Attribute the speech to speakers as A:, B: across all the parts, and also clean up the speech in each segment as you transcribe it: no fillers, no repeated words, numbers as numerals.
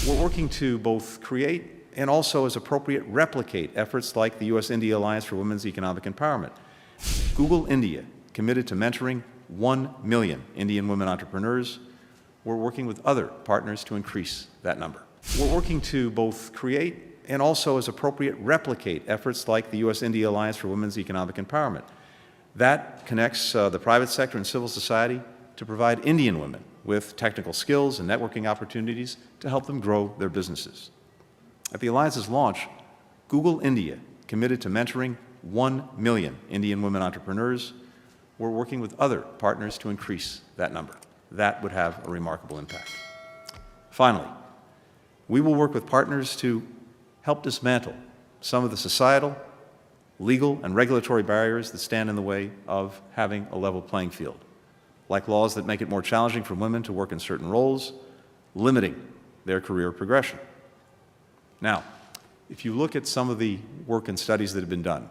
A: We're working to both create and also, as appropriate, replicate efforts like the U.S.-India Alliance for Women's Economic Empowerment. Google India, committed to mentoring 1 million Indian women entrepreneurs. We're working with other partners to increase that number. We're working to both create and also, as appropriate, replicate efforts like the U.S.-India Alliance for Women's Economic Empowerment. That connects the private sector and civil society to provide Indian women with technical skills and networking opportunities to help them grow their businesses. At the Alliance's launch, Google India, committed to mentoring 1 million Indian women entrepreneurs. We're working with other partners to increase that number. That would have a remarkable impact. Finally, we will work with partners to help dismantle some of the societal, legal, and regulatory barriers that stand in the way of having a level playing field, like laws that make it more challenging for women to work in certain roles, limiting their career progression. Now, if you look at some of the work and studies that have been done,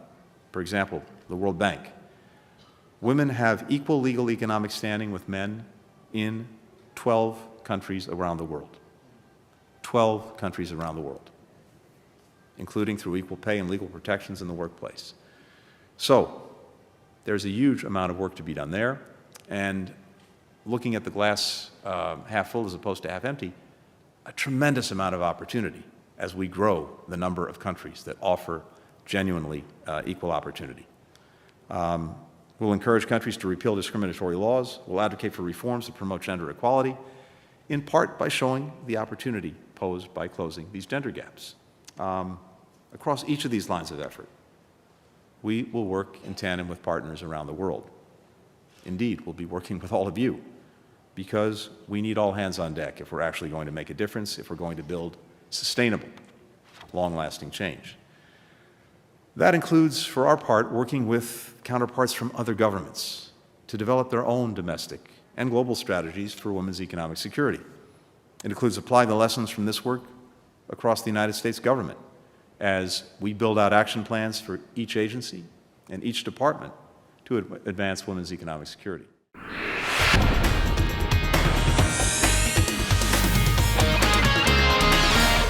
A: for example, the World Bank, women have equal legal economic standing with men in 12 countries around the world. 12 countries around the world, including through equal pay and legal protections in the workplace. So there's a huge amount of work to be done there, and looking at the glass half full as opposed to half empty, a tremendous amount of opportunity as we grow the number of countries that offer genuinely equal opportunity. We'll encourage countries to repeal discriminatory laws. We'll advocate for reforms to promote gender equality, in part by showing the opportunity posed by closing these gender gaps. Across each of these lines of effort, we will work in tandem with partners around the world. Indeed, we'll be working with all of you, because we need all hands on deck if we're actually going to make a difference, if we're going to build sustainable, long-lasting change. That includes, for our part, working with counterparts from other governments to develop their own domestic and global strategies for women's economic security. It includes applying the lessons from this work across the United States government as we build out action plans for each agency and each department to advance women's economic security.